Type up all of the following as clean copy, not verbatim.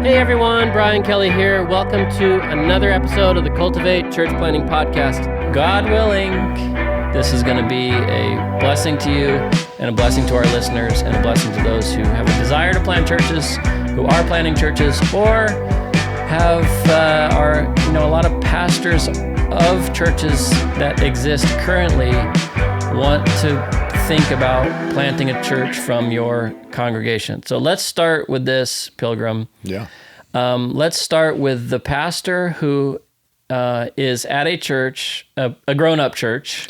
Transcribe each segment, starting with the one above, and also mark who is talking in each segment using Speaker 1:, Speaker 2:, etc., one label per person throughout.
Speaker 1: Hey everyone, Brian Kelly here. Welcome to another episode of the Cultivate Church Planting Podcast. God willing, this is going to be a blessing to you and a blessing to our listeners and a blessing to those who have a desire to plant churches, who are planting churches, or have a lot of pastors of churches that exist currently want to think about planting a church from your congregation. So let's start with this, Pilgrim.
Speaker 2: Yeah.
Speaker 1: Let's start with the pastor who is at a church, a grown-up church,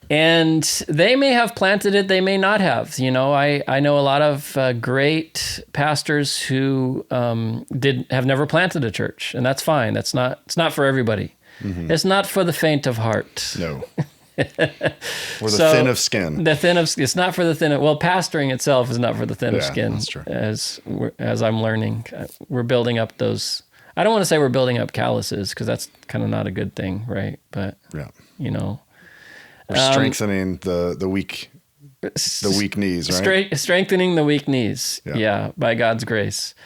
Speaker 1: and they may have planted it, they may not have. You know, I know a lot of great pastors who have never planted a church, and that's fine. It's not for everybody. Mm-hmm. It's not for the faint of heart.
Speaker 2: No. Or the thin of skin.
Speaker 1: It's not for the thin of, well, pastoring itself is not for the thin of skin.
Speaker 2: That's true.
Speaker 1: As I'm learning, we're building up those, I don't want to say we're building up calluses because that's kind of not a good thing, right? But, you know.
Speaker 2: We're strengthening the weak knees, right?
Speaker 1: Strengthening the weak knees, by God's grace.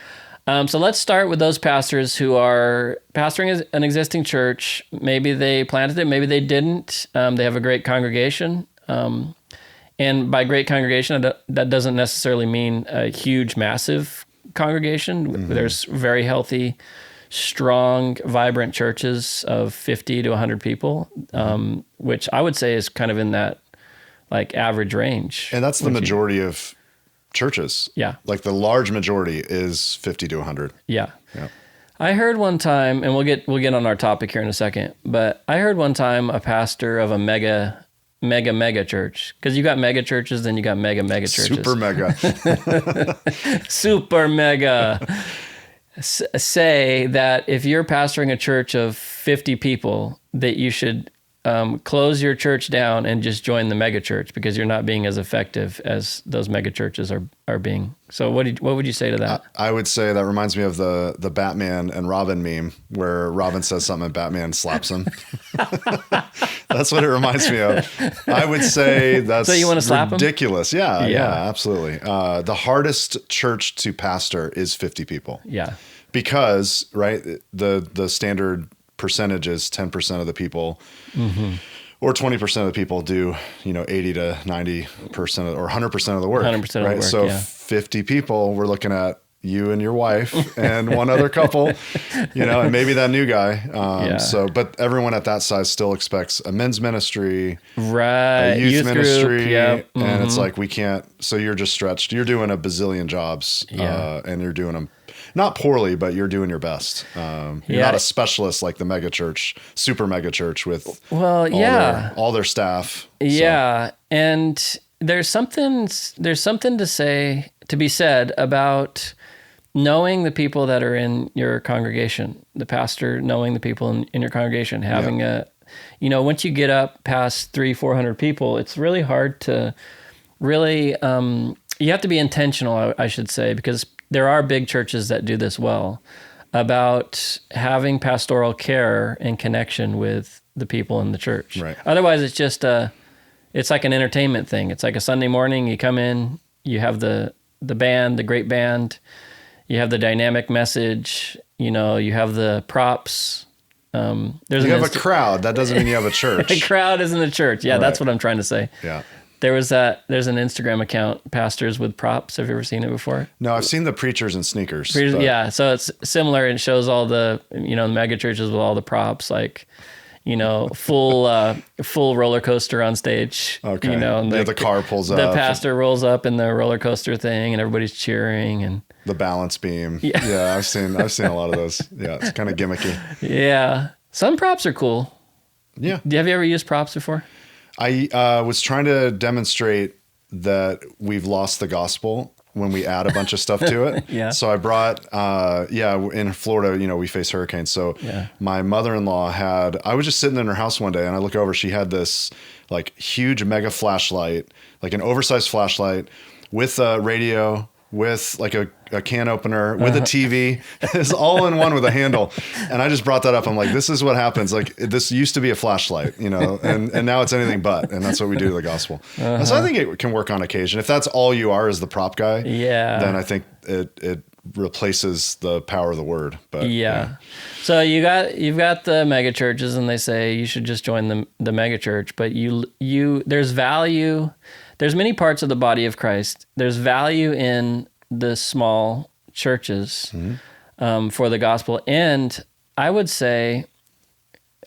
Speaker 1: So let's start with those pastors who are pastoring an existing church. Maybe they planted it, maybe they didn't. They have a great congregation. And by great congregation, that doesn't necessarily mean a huge, massive congregation. Mm-hmm. There's very healthy, strong, vibrant churches of 50 to 100 people, which I would say is kind of in that like average range.
Speaker 2: And that's the majority of churches.
Speaker 1: Yeah.
Speaker 2: Like the large majority is 50 to 100.
Speaker 1: Yeah. I heard one time, and we'll get on our topic here in a second, but I heard one time a pastor of a mega church, because you got mega churches, then you got mega churches.
Speaker 2: Super mega.
Speaker 1: Super mega. Say that if you're pastoring a church of 50 people, that you should close your church down and just join the mega church because you're not being as effective as those mega churches are being. So what would you say to that?
Speaker 2: I would say that reminds me of the Batman and Robin meme where Robin says something and Batman slaps him. That's what it reminds me of. I would say that's
Speaker 1: so you want to slap
Speaker 2: ridiculous. Him? Yeah, absolutely. The hardest church to pastor is 50 people.
Speaker 1: Yeah.
Speaker 2: Because, right, the standard percentage is 10% of the people, or 20% of the people do, 80 to 90% or 100% of the work.
Speaker 1: 100% of the work.
Speaker 2: So 50 people, we're looking at you and your wife and one other couple, and maybe that new guy. So, but everyone at that size still expects a men's ministry,
Speaker 1: right?
Speaker 2: A youth ministry,
Speaker 1: group,
Speaker 2: and it's like we can't. So you're just stretched. You're doing a bazillion jobs, and you're doing them. Not poorly, but you're doing your best. You're not a specialist like the mega church, super mega church with all their staff.
Speaker 1: Yeah, so. And there's something to be said about knowing the people that are in your congregation. The pastor knowing the people in your congregation, having once you get up past 300-400 people, it's really hard to really. You have to be intentional, I should say, because there are big churches that do this well, about having pastoral care and connection with the people in the church.
Speaker 2: Right.
Speaker 1: Otherwise, it's just it's like an entertainment thing. It's like a Sunday morning, you come in, you have the band, the great band, you have the dynamic message, you have the props.
Speaker 2: You have a crowd. That doesn't mean you have a church.
Speaker 1: A crowd isn't a church. Yeah, right. That's what I'm trying to say.
Speaker 2: Yeah.
Speaker 1: There's an Instagram account, Pastors with Props. Have you ever seen it before?
Speaker 2: No, I've seen the preachers in sneakers.
Speaker 1: Yeah, so it's similar. It shows all the, the mega churches with all the props, like, full roller coaster on stage.
Speaker 2: Okay.
Speaker 1: And
Speaker 2: the car pulls up.
Speaker 1: The pastor rolls up in the roller coaster thing, and everybody's cheering, and
Speaker 2: the balance beam. Yeah, I've seen a lot of those. Yeah, it's kind of gimmicky.
Speaker 1: Yeah, some props are cool.
Speaker 2: Yeah.
Speaker 1: Have you ever used props before?
Speaker 2: I was trying to demonstrate that we've lost the gospel when we add a bunch of stuff to it.
Speaker 1: Yeah.
Speaker 2: So I brought, in Florida, we face hurricanes. So my mother-in-law I was just sitting in her house one day and I look over, she had this like huge mega flashlight, like an oversized flashlight with a radio, with like a can opener, with a TV. It's all in one with a handle. And I just brought that up. I'm like, this is what happens. Like this used to be a flashlight, and now it's anything but. And that's what we do to the gospel. So I think it can work on occasion. If that's all you are is the prop guy, then I think it replaces the power of the word. But
Speaker 1: yeah. So you've got the mega churches, and they say you should just join the mega church. But there's value. There's many parts of the body of Christ. There's value in the small churches for the gospel. And I would say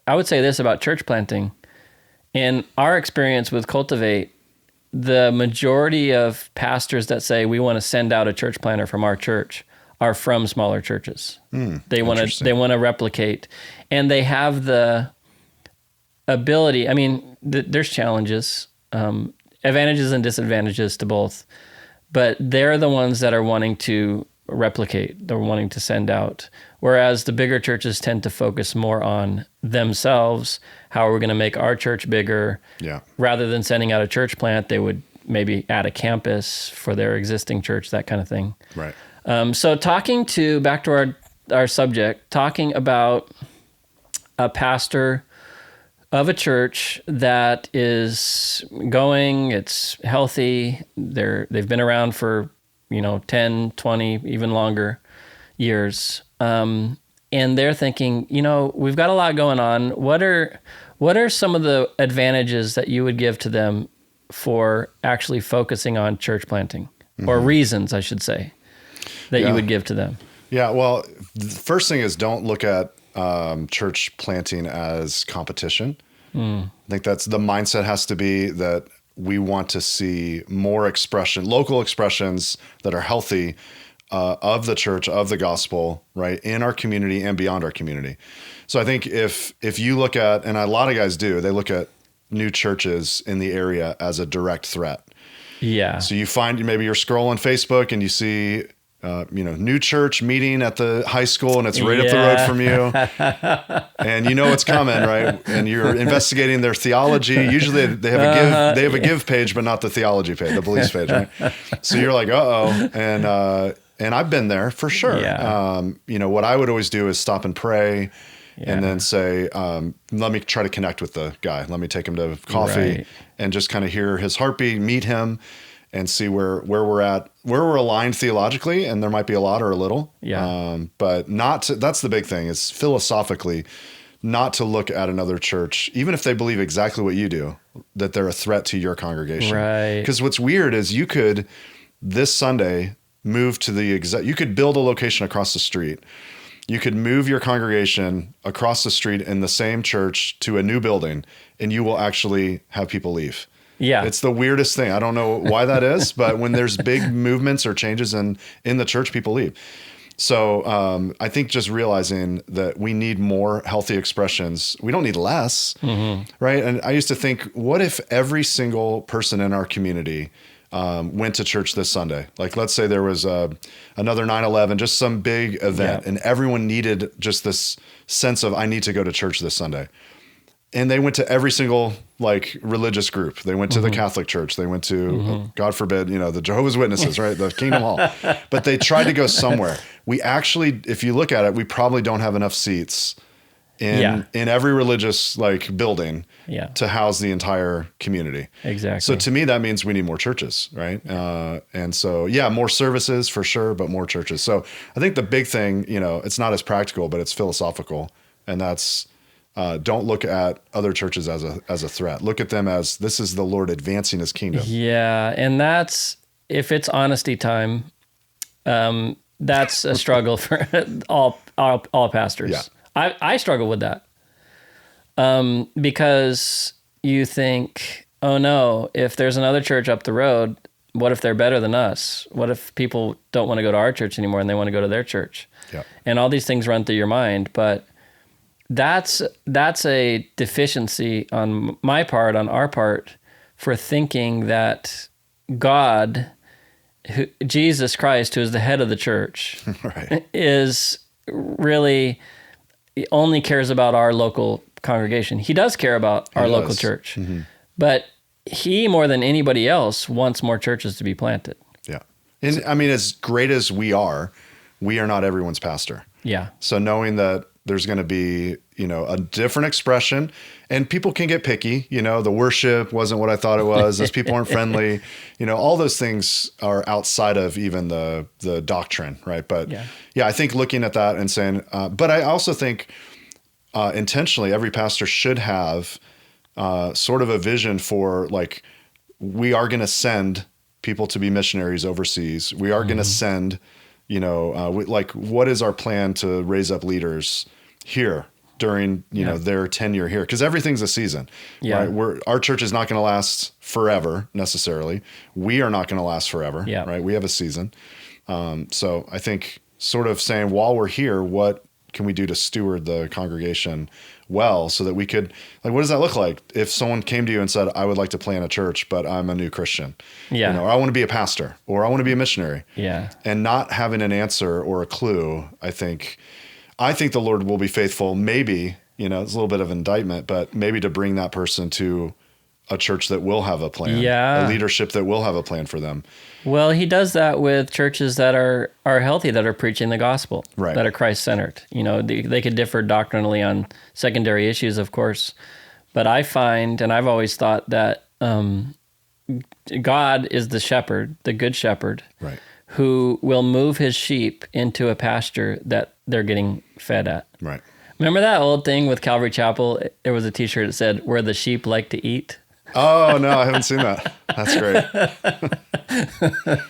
Speaker 1: this about church planting. In our experience with Cultivate, the majority of pastors that say we want to send out a church planter from our church are from smaller churches. They want to replicate, and they have the ability. I mean, there's challenges, advantages and disadvantages to both, but they're the ones that are wanting to replicate. They're wanting to send out, whereas the bigger churches tend to focus more on themselves. How are we going to make our church bigger? Yeah. Rather than sending out a church plant, they would maybe add a campus for their existing church, that kind of thing.
Speaker 2: Right.
Speaker 1: So back to our subject, talking about a pastor of a church that is going, it's healthy, they've been around for 10, 20, even longer years. And they're thinking, we've got a lot going on. What are some of the advantages that you would give to them for actually focusing on church planting, or reasons, I should say, that you would give to them? Yeah.
Speaker 2: Well, the first thing is, don't look at church planting as competition. I think that's the mindset has to be that we want to see more local expressions that are healthy of the church, of the gospel, right, in our community and beyond our community. So I think if you look at, and a lot of guys do, they look at new churches in the area as a direct threat. Yeah. So you find, maybe you're scrolling Facebook and you see, new church meeting at the high school, and it's right up the road from you, and you know it's coming, right? And you're investigating their theology. Usually they have a give page, but not the theology page, the beliefs page, right? So you're like, and I've been there for sure. Yeah. What I would always do is stop and pray. Yeah. And then say, let me try to connect with the guy. Let me take him to coffee and just kind of hear his heartbeat, meet him, and see where we're at, where we're aligned theologically. And there might be a lot or a little. Yeah. But that's the big thing, is philosophically not to look at another church, even if they believe exactly what you do, that they're a threat to your congregation. Right. Because what's weird is you could, this Sunday, move to you could build a location across the street. You could move your congregation across the street in the same church to a new building, and you will actually have people leave. Yeah. It's the weirdest thing. I don't know why that is, but when there's big movements or changes in the church, people leave. So I think just realizing that we need more healthy expressions. We don't need less, right? And I used to think, what if every single person in our community went to church this Sunday? Like, let's say there was another 9/11, just some big event, and everyone needed just this sense of, I need to go to church this Sunday. And they went to every single religious group. They went to the Catholic Church. They went to, God forbid, the Jehovah's Witnesses, right? The Kingdom Hall. But they tried to go somewhere. We actually, if you look at it, we probably don't have enough seats in every religious building to house the entire community. Exactly. So to me, that means we need more churches, right? And so, more services for sure, but more churches. So I think the big thing, it's not as practical, but it's philosophical. And that's, don't look at other churches as a threat. Look at them as, this is the Lord advancing his kingdom. Yeah. And that's, if it's honesty time, that's a struggle for all pastors. Yeah. I struggle with that. Because you think, oh no, if there's another church up the road, what if they're better than us? What if people don't want to go to our church anymore and they want to go to their church? Yeah. And all these things run through your mind, but that's a deficiency on my part, on our part, for thinking that God, Jesus Christ, who is the head of the church, is really only cares about our local congregation. He does care about our local church, but he, more than anybody else, wants more churches to be planted. Yeah. And I mean, as great as we are not everyone's pastor. Yeah. So knowing that there's going to be, a different expression, and people can get picky. The worship wasn't what I thought it was. Those people aren't friendly. All those things are outside of even the doctrine, right? But yeah, I think looking at that and saying, but I also think intentionally every pastor should have sort of a vision for like, we are going to send people to be missionaries overseas. We are going to send, what is our plan to raise up leaders here during, their tenure here? Because everything's a season, right? Our church is not going to last forever necessarily. We are not going to last forever, right? We have a season. So I think sort of saying, while we're here, what can we do to steward the congregation well, so that we could, like, what does that look like if someone came to you and said, I would like to plant a church, but I'm a new Christian, or I want to be a pastor, or I want to be a missionary, and not having an answer or a clue. I think the Lord will be faithful. Maybe, it's a little bit of indictment, but maybe to bring that person to a church that will have a plan, a leadership that will have a plan for them.
Speaker 1: Well, he does that with churches that are healthy, that are preaching the gospel, that are Christ-centered. They could differ doctrinally on secondary issues, of course, but I find, and I've always thought that God is the shepherd, the good shepherd, who will move his sheep into a pasture that they're getting fed at.
Speaker 2: Right.
Speaker 1: Remember that old thing with Calvary Chapel? There was a T-shirt that said, "Where the sheep like to eat."
Speaker 2: Oh, no, I haven't seen that. That's great.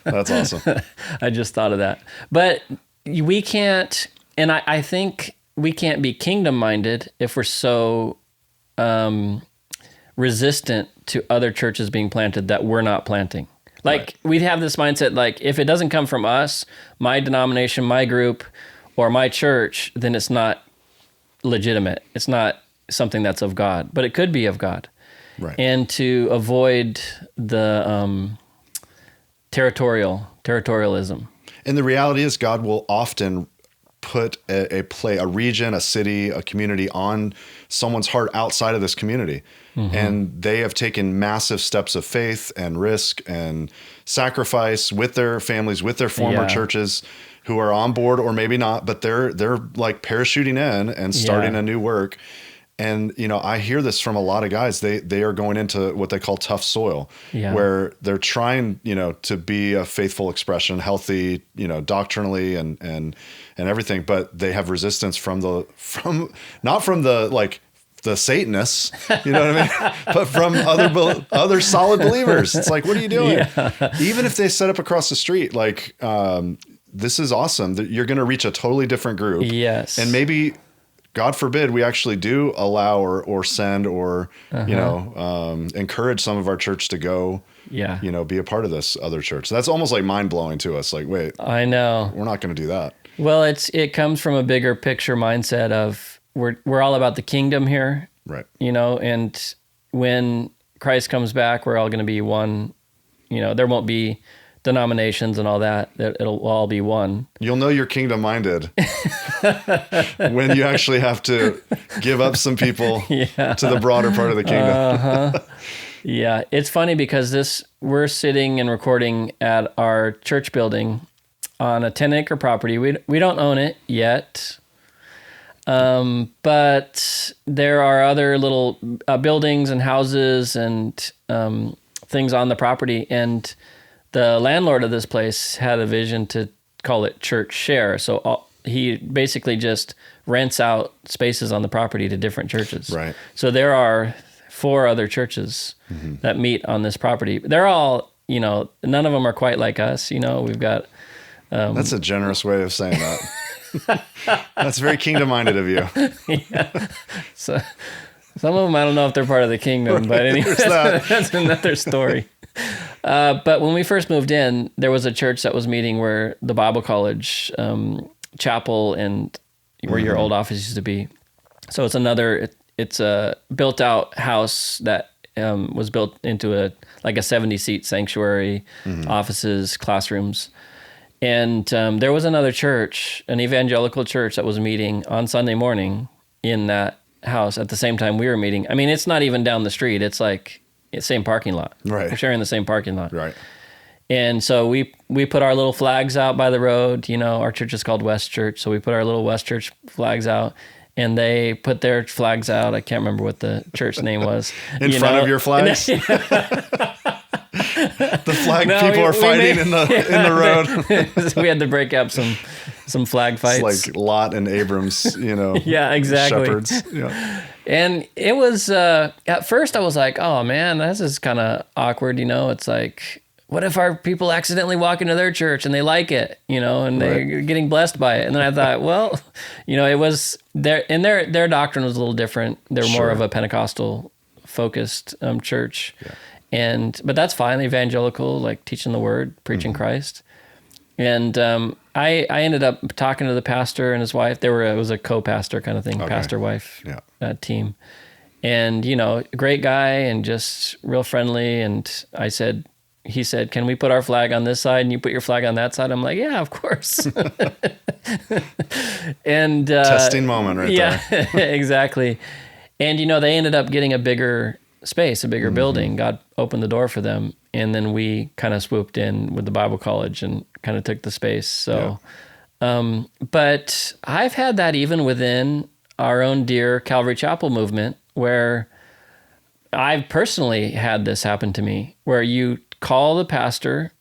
Speaker 2: That's awesome.
Speaker 1: I just thought of that. But we can't, and I think we can't be kingdom-minded if we're so resistant to other churches being planted that we're not planting. Like, we'd have this mindset, like, if it doesn't come from us, my denomination, my group, or my church, then it's not legitimate. It's not something that's of God, but it could be of God.
Speaker 2: Right.
Speaker 1: And to avoid the territorialism.
Speaker 2: And the reality is, God will often put a region, a city, a community on someone's heart outside of this community. And they have taken massive steps of faith and risk and sacrifice with their families, with their former churches, who are on board or maybe not, but they're like parachuting in and starting a new work. And, I hear this from a lot of guys. They are going into what they call tough soil, where they're trying, to be a faithful expression, healthy, doctrinally and everything, but they have resistance not from the Satanists, you know what I mean? But from other solid believers. It's like, what are you doing? Even if they set up across the street, like, this is awesome. You're going to reach a totally different group.
Speaker 1: Yes.
Speaker 2: And maybe, God forbid, we actually do allow or send or, encourage some of our church to go, be a part of this other church. That's almost like mind blowing to us. Like, wait,
Speaker 1: I know,
Speaker 2: we're not going to do that.
Speaker 1: Well, it comes from a bigger picture mindset of we're all about the kingdom here.
Speaker 2: Right.
Speaker 1: And when Christ comes back, we're all going to be one, there won't be denominations and all that it'll all be one.
Speaker 2: You'll know you're kingdom minded when you actually have to give up some people to the broader part of the kingdom.
Speaker 1: Yeah, it's funny because we're sitting and recording at our church building on a 10-acre property. We don't own it yet, but there are other little buildings and houses and things on the property, and the landlord of this place had a vision to call it church share. So he basically just rents out spaces on the property to different churches.
Speaker 2: Right.
Speaker 1: So there are 4 other churches that meet on this property. They're all, none of them are quite like us. We've got...
Speaker 2: That's a generous way of saying that. That's very kingdom-minded of you.
Speaker 1: So some of them, I don't know if they're part of the kingdom, but anyway, that's another story. But when we first moved in, there was a church that was meeting where the Bible college chapel and where your old office used to be. So it's a built out house that was built into a 70-seat sanctuary, offices, classrooms. And there was another church, an evangelical church that was meeting on Sunday morning in that house at the same time we were meeting. I mean, it's not even down the street. It's like same parking lot.
Speaker 2: Right.
Speaker 1: We're sharing the same parking lot.
Speaker 2: Right.
Speaker 1: And so we put our little flags out by the road. Our church is called West Church. So we put our little West Church flags out. and they put their flags out. I can't remember what the church name was.
Speaker 2: In front of your flags? The flag people are fighting in the road.
Speaker 1: We had to break up some flag fights.
Speaker 2: It's like Lot and Abram's,
Speaker 1: yeah, exactly.
Speaker 2: shepherds. Yeah.
Speaker 1: And it was, at first I was like, oh man, this is kind of awkward. It's like, what if our people accidentally walk into their church and they like it, and they're getting blessed by it? And then I thought, well, it was their doctrine was a little different. They're more of a Pentecostal focused church. Yeah. But that's fine. Evangelical, like teaching the word, preaching Christ. And I ended up talking to the pastor and his wife. It was a co-pastor kind of thing, pastor-wife team. And, great guy and just real friendly. And he said, can we put our flag on this side and you put your flag on that side? I'm like, yeah, of course. And
Speaker 2: testing moment right there.
Speaker 1: Yeah, exactly. And, they ended up getting a bigger space, a bigger building. God opened the door for them. And then we kind of swooped in with the Bible college and kind of took the space. So, but I've had that even within our own dear Calvary Chapel movement, where I've personally had this happen to me, where you call the pastor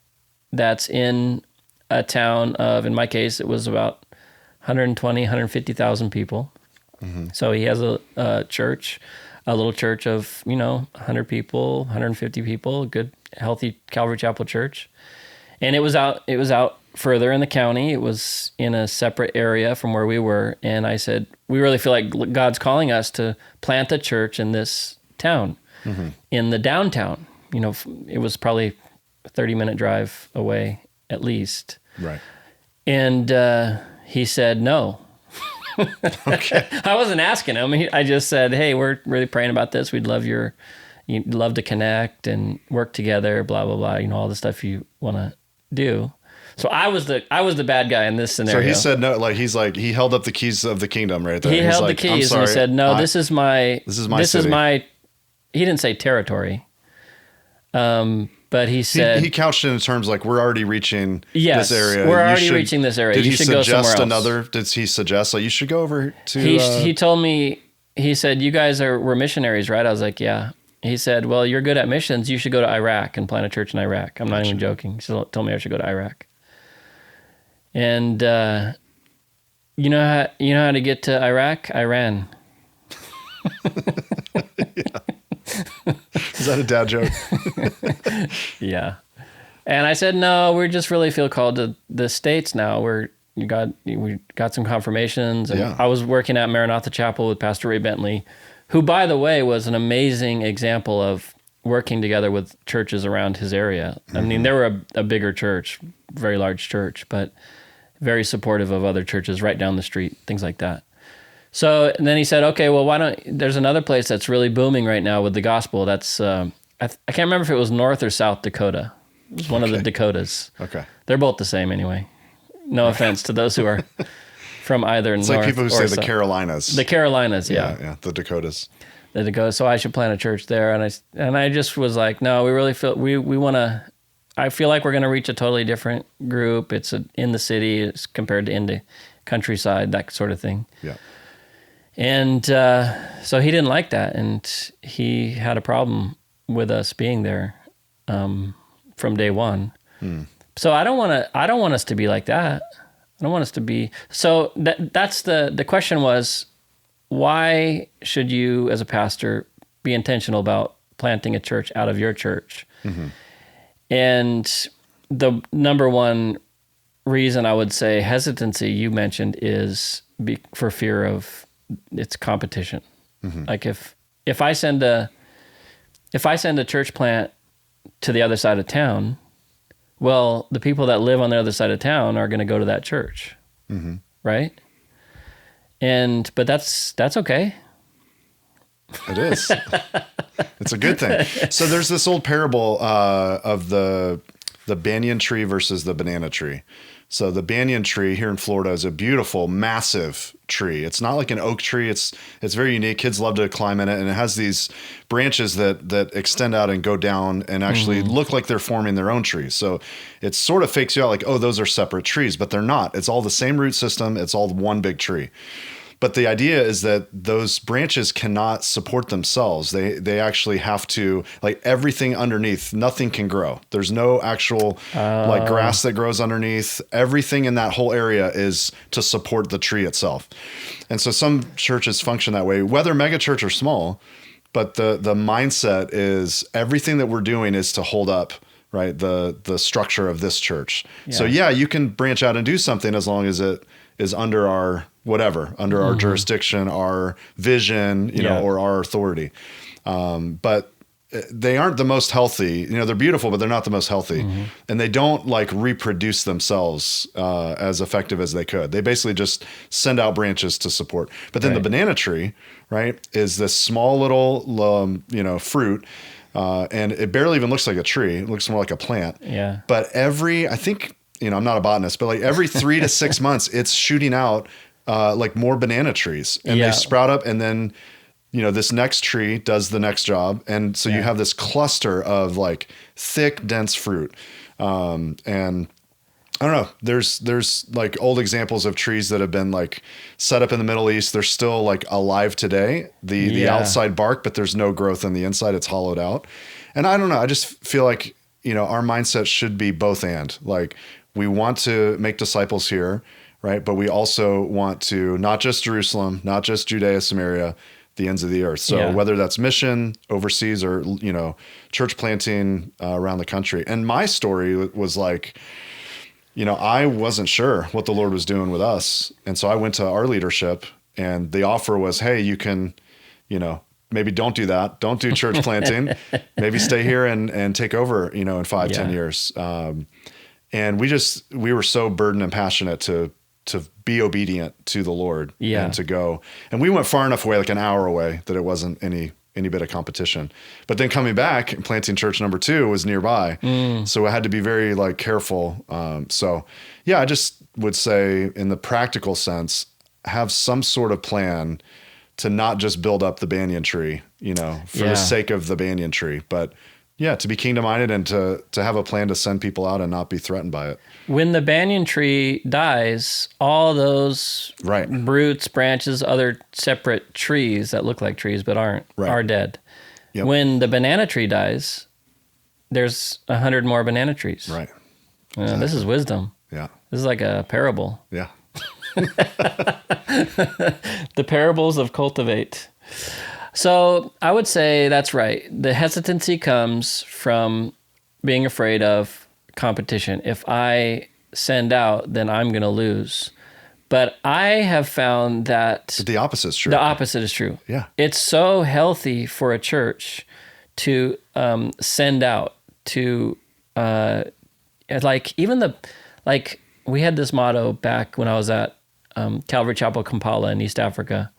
Speaker 1: that's in a town of, in my case, it was about 120, 150,000 people. Mm-hmm. So he has a church, a little church of, 100 people, 150 people, good, healthy Calvary Chapel church. And it was out further in the county. It was in a separate area from where we were. And I said, we really feel like God's calling us to plant a church in this town, in the downtown. It was probably a 30-minute drive away at least.
Speaker 2: Right.
Speaker 1: And he said no.
Speaker 2: Okay.
Speaker 1: I wasn't asking him. I just said, hey, we're really praying about this. You'd love to connect and work together, blah, blah, blah, all the stuff you want to do. So I was the bad guy in this scenario.
Speaker 2: So he said no, he held up the keys of the kingdom right there.
Speaker 1: He held the keys and he said, no, this is my
Speaker 2: city.
Speaker 1: He didn't say territory. But he said...
Speaker 2: He couched it in terms like, we're already reaching this area.
Speaker 1: We're already reaching this area. You should go somewhere else.
Speaker 2: Did he suggest, you should go over to...
Speaker 1: He told me, he said, you guys were missionaries, right? I was like, yeah. He said, well, you're good at missions. You should go to Iraq and plant a church in Iraq. I'm not even joking. He told me I should go to Iraq. And you know how to get to Iraq? Iran.
Speaker 2: Is that a dad joke?
Speaker 1: Yeah. And I said, no, we just really feel called to the States now. We got some confirmations. And I was working at Maranatha Chapel with Pastor Ray Bentley, who, by the way, was an amazing example of working together with churches around his area. I mean, they were a bigger church, very large church, but very supportive of other churches right down the street, things like that. So and then he said, okay, well, there's another place that's really booming right now with the gospel. That's, I can't remember if it was North or South Dakota. It was one of the Dakotas. Okay. They're both the same anyway. No offense to those who are from either North or South. It's like people who say
Speaker 2: the Carolinas.
Speaker 1: The Carolinas, yeah.
Speaker 2: Yeah, the Dakotas.
Speaker 1: The Dakotas. So I should plant a church there. And I just was like, no, we really feel, we want to, I feel like we're going to reach a totally different group. It's in the city, it's compared to in the countryside, that sort of thing. Yeah. And so he didn't like that, and he had a problem with us being there from day one. So I don't want us to be like that. I don't want us to be. So that's the question was, why should you as a pastor be intentional about planting a church out of your church? Mm-hmm. And the number one reason I would say hesitancy you mentioned is for fear of it's competition. Mm-hmm. Like if I send a church plant to the other side of town, well, the people that live on the other side of town are going to go to that church, right? But that's okay.
Speaker 2: It is. It's a good thing. So there's this old parable of the banyan tree versus the banana tree. So the banyan tree here in Florida is a beautiful, massive tree. It's not like an oak tree. It's very unique. Kids love to climb in it, and it has these branches that extend out and go down and actually look like they're forming their own trees. So it sort of fakes you out like, oh, those are separate trees, but they're not. It's all the same root system. It's all one big tree. But the idea is that those branches cannot support themselves. They actually have to, like everything underneath, nothing can grow. There's no actual like grass that grows underneath. Everything in that whole area is to support the tree itself. And so some churches function that way, whether mega church or small, but the mindset is everything that we're doing is to hold up, right, the structure of this church. Yeah. So yeah, you can branch out and do something as long as it is under our whatever, under our jurisdiction, our vision, you know, or our authority. But they aren't the most healthy. You know, they're beautiful, but they're not the most healthy. And they don't like reproduce themselves as effective as they could. They basically just send out branches to support. But then the banana tree, right, is this small little, you know, fruit. And it barely even looks like a tree. It looks more like a plant. Yeah. But I think, you know, I'm not a botanist, but like every 3 to 6 months, it's shooting out like more banana trees, and they sprout up, and then, you know, this next tree does the next job. And so you have this cluster of like thick, dense fruit. And I don't know, there's like old examples of trees that have been like set up in the Middle East. They're still like alive today, the outside bark, but there's no growth on the inside. It's hollowed out. And I don't know, I just feel like, you know, our mindset should be both and. Like, we want to make disciples here, right? But we also want to, not just Jerusalem, not just Judea, Samaria, the ends of the earth. So whether that's mission overseas or, you know, church planting around the country. And my story was like, you know, I wasn't sure what the Lord was doing with us. And so I went to our leadership, and the offer was, hey, you can, you know, maybe don't do that. Don't do church planting. Maybe stay here and take over, you know, in 5-10 years. And we were so burdened and passionate to be obedient to the Lord and to go. And we went far enough away, like an hour away, that it wasn't any bit of competition. But then coming back and planting church number 2 was nearby. So I had to be very like careful. So yeah, I just would say in the practical sense, have some sort of plan to not just build up the banyan tree, you know, for the sake of the banyan tree, but to be kingdom minded and to have a plan to send people out and not be threatened by it. When the banyan tree dies, all those roots, branches, other separate trees that look like trees but aren't, are dead. Yep. When the banana tree dies, there's 100 more banana trees. Right. Exactly. This is wisdom. Yeah. This is like a parable. Yeah. The parables of Cultivate. So I would say that's right. The hesitancy comes from being afraid of competition. If I send out, then I'm going to lose. But I have found that the opposite is true. The opposite is true. Yeah. It's so healthy for a church to send out, to like even we had this motto back when I was at Calvary Chapel Kampala in East Africa.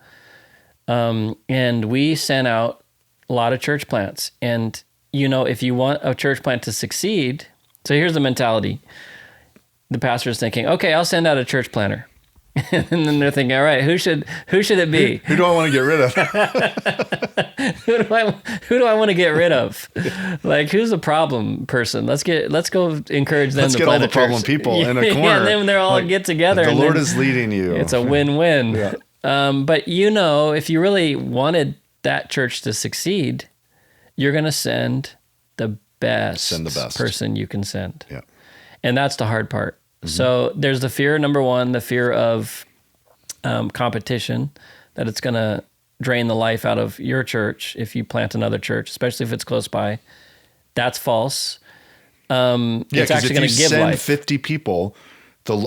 Speaker 2: And we sent out a lot of church plants. And, you know, if you want a church plant to succeed, so here's the mentality. The pastor's thinking, okay, I'll send out a church planter. And then they're thinking, all right, who should it be? Who do I want to get rid of? who do I want to get rid of? Like, who's the problem person? Let's go encourage them. Let's get all the problem people in a corner. Yeah, and then they'll all get together. The Lord is leading you. It's a win-win. Yeah. But you know, if you really wanted that church to succeed, you're going to send the best person you can send. Yeah. And that's the hard part. Mm-hmm. So there's the fear, number one, the fear of competition, that it's going to drain the life out of your church if you plant another church, especially if it's close by. That's false. It's actually going to give life. 50 people,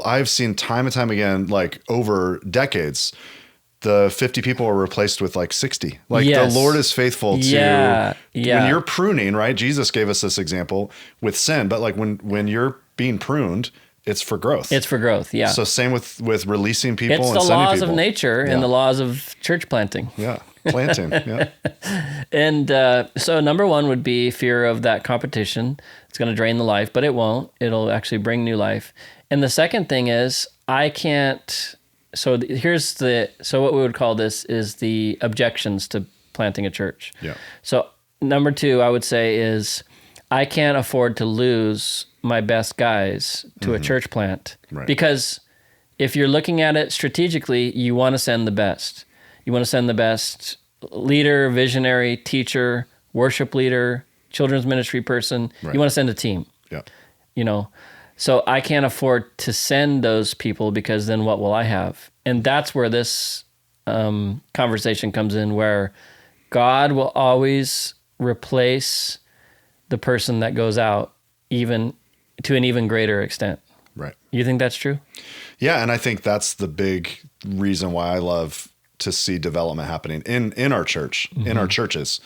Speaker 2: I've seen time and time again, like over decades, the 50 people are replaced with like 60. Like the Lord is faithful to, when you're pruning, right? Jesus gave us this example with sin, but like when you're being pruned, it's for growth. It's for growth, yeah. So same with releasing people and sending people. It's the laws of nature and the laws of church planting. Yeah, planting, yeah. And so number one would be fear of that competition. It's going to drain the life, but it won't. It'll actually bring new life. And the second thing is, I can't... So what we would call this is the objections to planting a church. Yeah. So number two, I would say is, I can't afford to lose my best guys to a church plant, because
Speaker 1: if you're looking at it strategically, you want to send the best. You want to send the best leader, visionary, teacher, worship leader, children's ministry person.
Speaker 2: Right.
Speaker 1: You want to send a team.
Speaker 2: Yeah.
Speaker 1: You know, so I can't afford to send those people because then what will I have? And that's where this conversation comes in, where God will always replace the person that goes out, even to an even greater extent.
Speaker 2: Right.
Speaker 1: You think that's true?
Speaker 2: Yeah, and I think that's the big reason why I love to see development happening in our church, in our churches,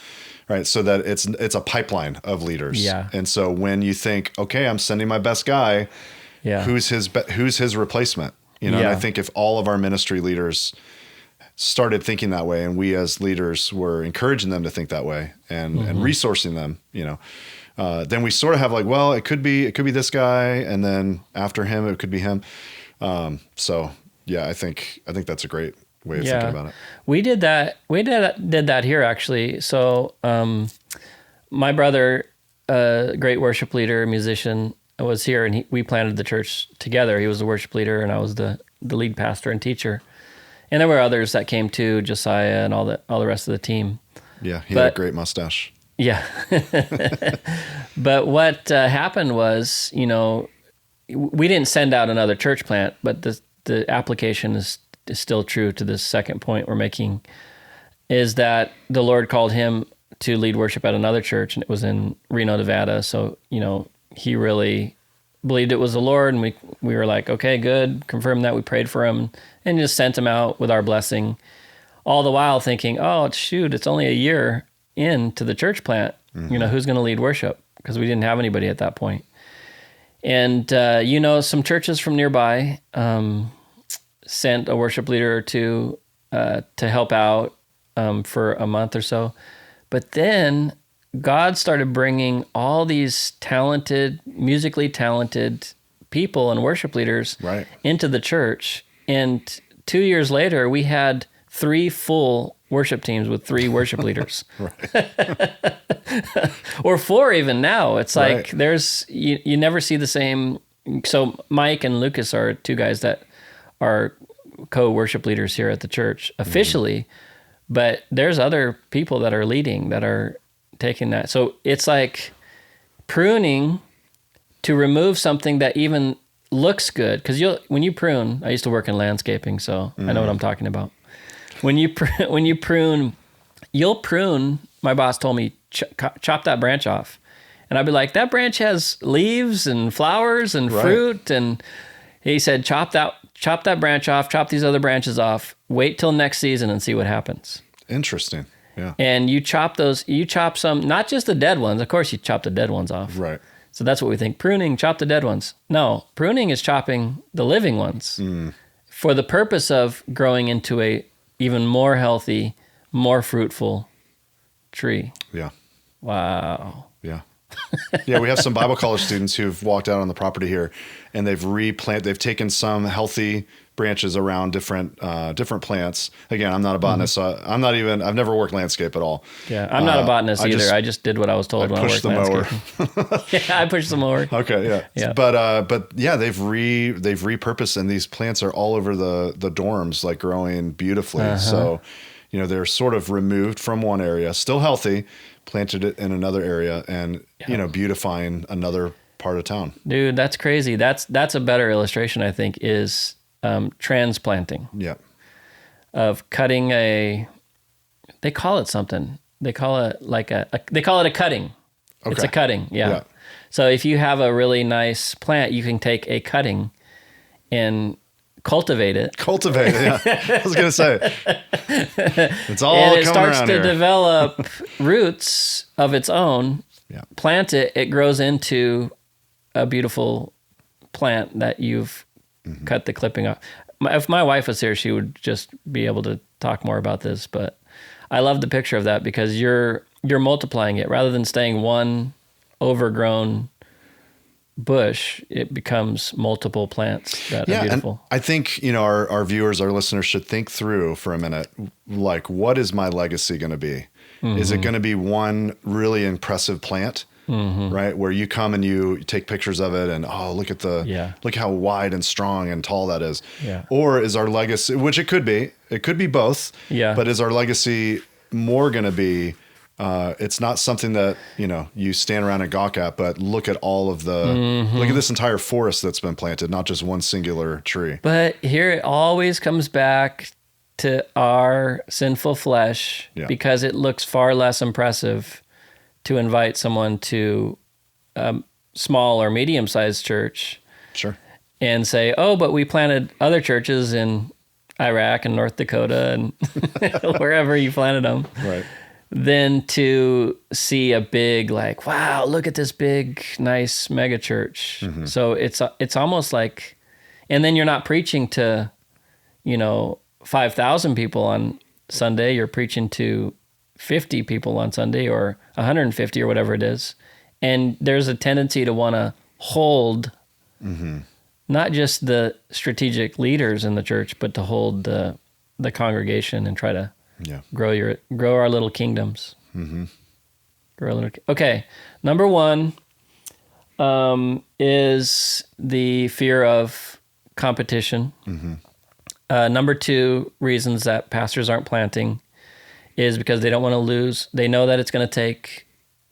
Speaker 2: right? So that it's a pipeline of leaders.
Speaker 1: Yeah.
Speaker 2: And so when you think, okay, I'm sending my best guy,
Speaker 1: Yeah.
Speaker 2: who's his replacement? You know,
Speaker 1: Yeah.
Speaker 2: and I think if all of our ministry leaders started thinking that way, and we as leaders were encouraging them to think that way and resourcing them, you know, then we sort of have like, well, it could be this guy, and then after him, it could be him. So yeah, I think that's a great way of thinking about it.
Speaker 1: We did that. We did that here actually. So my brother, great worship leader, musician, was here, and we planted the church together. He was the worship leader, and I was the lead pastor and teacher. And there were others that came too, Josiah and all the rest of the team.
Speaker 2: Yeah, he had a great mustache.
Speaker 1: Yeah. But what happened was, you know, we didn't send out another church plant, but the application is still true to this second point we're making, is that the Lord called him to lead worship at another church, and it was in Reno, Nevada. So, you know, he really believed it was the Lord, and we were like, okay, good, confirm that. We prayed for him and just sent him out with our blessing, all the while thinking, oh, shoot, it's only a year into the church plant. You know, who's going to lead worship? Because we didn't have anybody at that point. And, you know, some churches from nearby sent a worship leader or two to help out for a month or so. But then God started bringing all these musically talented people and worship leaders into the church. And 2 years later, we had 3 full worship teams with 3 worship leaders. Or 4 even now. It's like there's, you never see the same. So Mike and Lucas are 2 guys that are co-worship leaders here at the church officially, but there's other people that are leading, that are taking that. So it's like pruning to remove something that even looks good. Because when you prune, I used to work in landscaping, so I know what I'm talking about. When you prune, you'll prune. My boss told me, chop that branch off. And I'd be like, that branch has leaves and flowers and fruit. And he said, chop that branch off, chop these other branches off, wait till next season and see what happens.
Speaker 2: Interesting. Yeah.
Speaker 1: And you chop some, not just the dead ones. Of course, you chop the dead ones off.
Speaker 2: Right.
Speaker 1: So that's what we think. Pruning, chop the dead ones. No, pruning is chopping the living ones for the purpose of growing into a even more healthy, more fruitful tree.
Speaker 2: Yeah.
Speaker 1: Wow.
Speaker 2: Yeah. Yeah, we have some Bible college students who've walked out on the property here, and they've taken some healthy branches around different plants. Again, I'm not a botanist, so I've never worked landscape at all.
Speaker 1: Yeah, I'm not a botanist either. I just did what I was told when I worked landscape. Yeah, I pushed the mower.
Speaker 2: Okay, yeah. But yeah, they've repurposed, and these plants are all over the dorms, like growing beautifully. So, you know, they're sort of removed from one area, still healthy, planted it in another area, and you know, beautifying another part of town.
Speaker 1: Dude, that's crazy. That's a better illustration, I think, is transplanting.
Speaker 2: Yeah.
Speaker 1: Of cutting they call it something. They call it they call it a cutting. Okay. It's a cutting. Yeah. So if you have a really nice plant, you can take a cutting and cultivate it.
Speaker 2: Yeah. I was going to say. It's all
Speaker 1: and it
Speaker 2: coming
Speaker 1: starts
Speaker 2: around
Speaker 1: to
Speaker 2: here.
Speaker 1: develop roots of its own.
Speaker 2: Yeah.
Speaker 1: Plant it, it grows into a beautiful plant that you've cut the clipping off. If my wife was here, she would just be able to talk more about this, but I love the picture of that because you're multiplying it rather than staying one overgrown bush. It becomes multiple plants that are beautiful.
Speaker 2: And I think, you know, our viewers, our listeners should think through for a minute, like, what is my legacy going to be? Is it going to be one really impressive plant right? Where you come and you take pictures of it and, oh, look how wide and strong and tall that is.
Speaker 1: Yeah.
Speaker 2: Or is our legacy, which it could be both.
Speaker 1: Yeah.
Speaker 2: But is our legacy more going to be, it's not something that, you stand around and gawk at, but look at all of look at this entire forest that's been planted, not just one singular tree.
Speaker 1: But here it always comes back to our sinful flesh, because it looks far less impressive to invite someone to a small or medium-sized church.
Speaker 2: Sure.
Speaker 1: And say, oh, but we planted other churches in Iraq and North Dakota and wherever you planted them.
Speaker 2: Right.
Speaker 1: Than to see a big, like, wow, look at this big, nice mega church. So it's almost like, and then you're not preaching to, 5,000 people on Sunday. You're preaching to 50 people on Sunday or 150 or whatever it is. And there's a tendency to want to hold not just the strategic leaders in the church, but to hold the congregation and try to grow our little kingdoms. Okay, number one is the fear of competition. Number two reasons that pastors aren't planting is because they don't want to lose. They know that it's going to take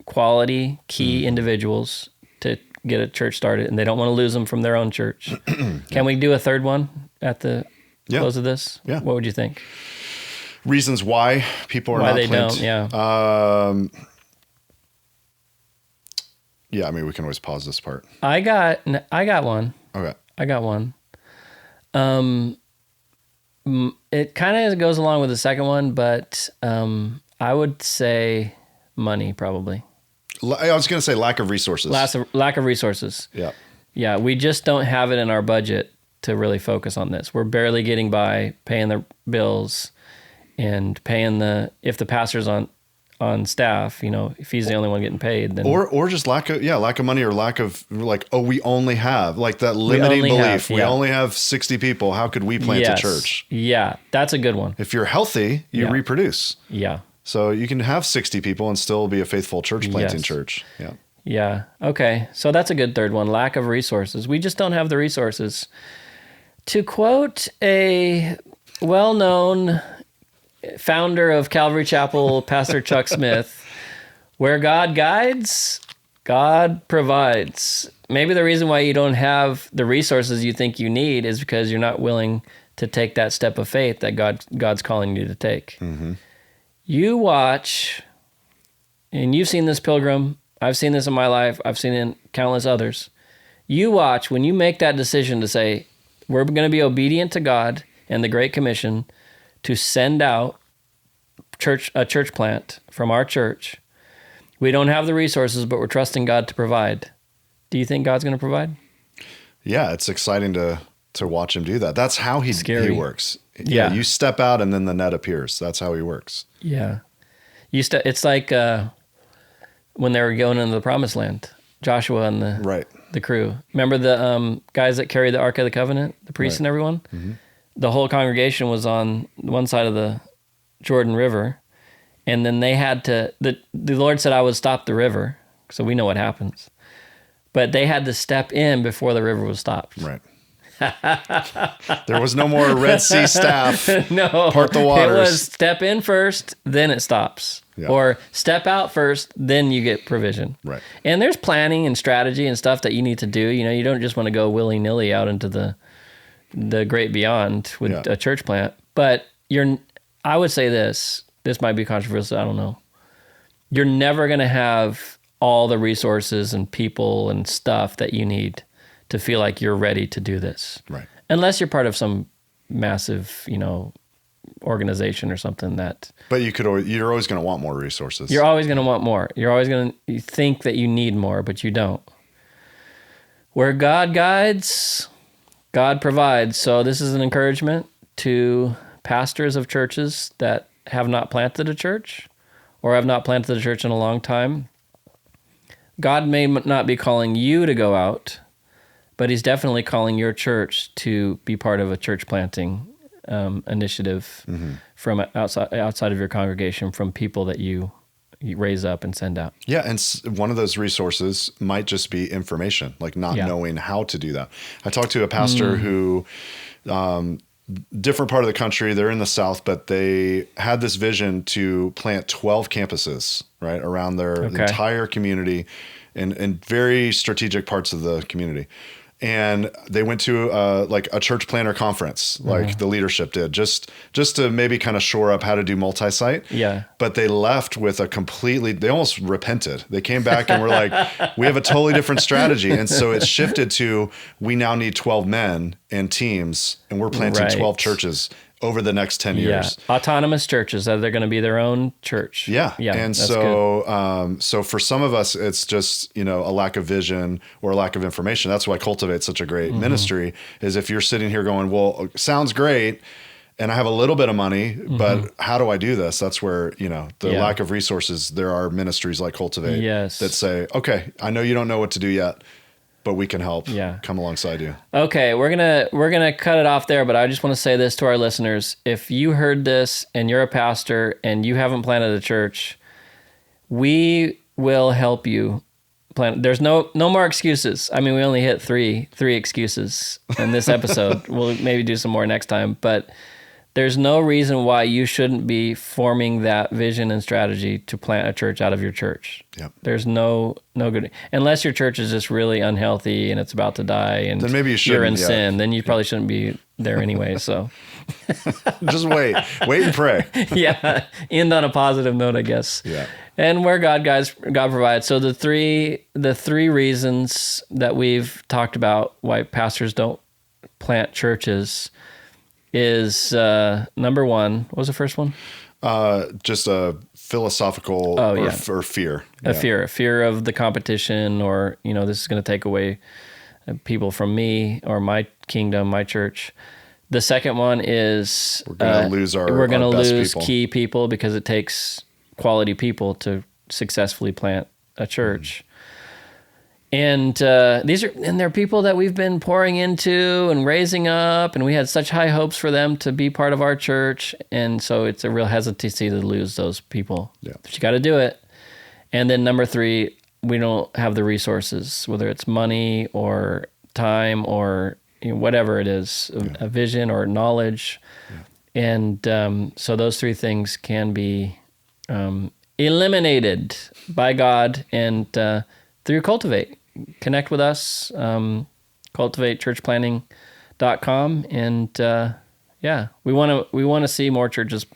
Speaker 1: quality, key individuals to get a church started, and they don't want to lose them from their own church. Can we do a third one at the close of this?
Speaker 2: Yeah.
Speaker 1: What would you think?
Speaker 2: Reasons why people are not planted. I mean, we can always pause this part.
Speaker 1: I got one.
Speaker 2: Okay.
Speaker 1: I got one. It kind of goes along with the second one, but I would say money probably.
Speaker 2: I was going to say lack of resources.
Speaker 1: Lack of resources.
Speaker 2: Yeah.
Speaker 1: Yeah, we just don't have it in our budget to really focus on this. We're barely getting by paying the bills and paying if the pastor's on staff, if he's the only one getting paid, then
Speaker 2: or just lack of money, or lack of we only have that limiting belief. We only have 60 people. How could we plant a church?
Speaker 1: Yeah, that's a good one.
Speaker 2: If you're healthy, you reproduce.
Speaker 1: Yeah.
Speaker 2: So you can have 60 people and still be a faithful church planting church. Yeah.
Speaker 1: Yeah. Okay. So that's a good third one. Lack of resources. We just don't have the resources. To quote a well-known founder of Calvary Chapel, Pastor Chuck Smith, where God guides, God provides. Maybe the reason why you don't have the resources you think you need is because you're not willing to take that step of faith that God's calling you to take. You watch, and you've seen this, Pilgrim. I've seen this in my life. I've seen it in countless others. You watch when you make that decision to say, we're going to be obedient to God and the Great Commission to send out a church plant from our church. We don't have the resources, but we're trusting God to provide. Do you think God's going to provide?
Speaker 2: Yeah, it's exciting to watch him do that. That's how he works.
Speaker 1: Yeah,
Speaker 2: you step out and then the net appears. That's how he works.
Speaker 1: Yeah. It's like when they were going into the promised land, Joshua and the crew. Remember the guys that carried the Ark of the Covenant, the priests and everyone? The whole congregation was on one side of the Jordan River, and then they had to, the Lord said, I would stop the river, so we know what happens. But they had to step in before the river was stopped.
Speaker 2: Right. There was no more Red Sea staff.
Speaker 1: No.
Speaker 2: Part the waters.
Speaker 1: It was step in first, then it stops. Yeah. Or step out first, then you get provision.
Speaker 2: Right.
Speaker 1: And there's planning and strategy and stuff that you need to do. You don't just want to go willy-nilly out into the great beyond with a church plant. But I would say this might be controversial, I don't know. You're never going to have all the resources and people and stuff that you need to feel like you're ready to do this.
Speaker 2: Right.
Speaker 1: Unless you're part of some massive, organization or something that...
Speaker 2: But you're always going to want more resources.
Speaker 1: You're always going to want more. You're always going to think that you need more, but you don't. Where God guides, God provides. So this is an encouragement to pastors of churches that have not planted a church or have not planted a church in a long time. God may not be calling you to go out, but he's definitely calling your church to be part of a church planting initiative from outside of your congregation, from people that you raise up and send out.
Speaker 2: Yeah, and one of those resources might just be information, like not knowing how to do that. I talked to a pastor who, different part of the country, they're in the South, but they had this vision to plant 12 campuses, right, around their entire community in very strategic parts of the community. And they went to like a church planter conference, like the leadership did, just to maybe kind of shore up how to do multi-site.
Speaker 1: Yeah.
Speaker 2: But they left with they almost repented. They came back and were like, we have a totally different strategy. And so it shifted to, we now need 12 men and teams, and we're planting 12 churches over the next 10 years.
Speaker 1: Autonomous churches, they're going to be their own church.
Speaker 2: Yeah. And so, so for some of us, it's just, a lack of vision or a lack of information. That's why Cultivate's such a great ministry, is if you're sitting here going, well, sounds great, and I have a little bit of money, but how do I do this? That's where, the lack of resources, there are ministries like Cultivate that say, okay, I know you don't know what to do yet, but we can help come alongside you.
Speaker 1: Okay, we're gonna cut it off there, but I just want to say this to our listeners. If you heard this and you're a pastor and you haven't planted a church, we will help you plant. There's no more excuses. I mean, we only hit three excuses in this episode. We'll maybe do some more next time, but there's no reason why you shouldn't be forming that vision and strategy to plant a church out of your church.
Speaker 2: Yep.
Speaker 1: There's no good, unless your church is just really unhealthy and it's about to die and
Speaker 2: then maybe
Speaker 1: you're in sin, then you probably shouldn't be there anyway. So
Speaker 2: just wait and pray.
Speaker 1: End on a positive note, I guess.
Speaker 2: Yeah.
Speaker 1: And where God provides. So the three reasons that we've talked about why pastors don't plant churches is number one. What was the first one?
Speaker 2: Just a philosophical or fear.
Speaker 1: A fear of the competition, or this is going to take away people from me or my kingdom, my church. The second one is
Speaker 2: we're going to lose
Speaker 1: key people because it takes quality people to successfully plant a church. And they're people that we've been pouring into and raising up, and we had such high hopes for them to be part of our church. And so it's a real hesitancy to lose those people. Yeah. But you got to do it. And then number three, we don't have the resources, whether it's money or time or whatever it is, a vision or knowledge. Yeah. And so those three things can be eliminated by God and through Cultivate. Connect with us, cultivatechurchplanting.com, and we want to see more churches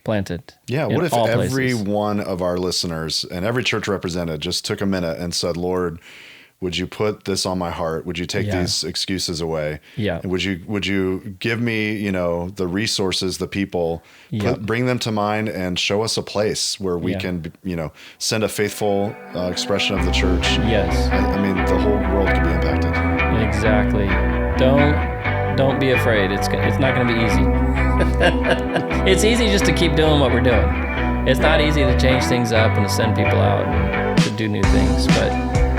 Speaker 1: planted.
Speaker 2: Yeah, what if every one of our listeners and every church represented just took a minute and said, Lord, would you put this on my heart? Would you take these excuses away? Yeah. And would you give me, the resources, the people, bring them to mind and show us a place where we can, send a faithful expression of the church.
Speaker 1: Yes.
Speaker 2: I mean, the whole world could be impacted.
Speaker 1: Exactly. Don't be afraid. It's not going to be easy. It's easy just to keep doing what we're doing. It's not easy to change things up and to send people out to do new things, but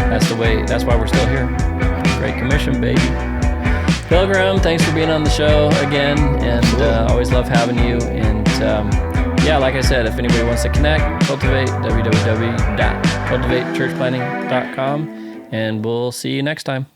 Speaker 1: that's the way. That's why we're still here. Great Commission, baby. Pilgrim, thanks for being on the show again, and always love having you. And like I said, if anybody wants to connect, Cultivate, www.cultivatechurchplanting.com, and we'll see you next time.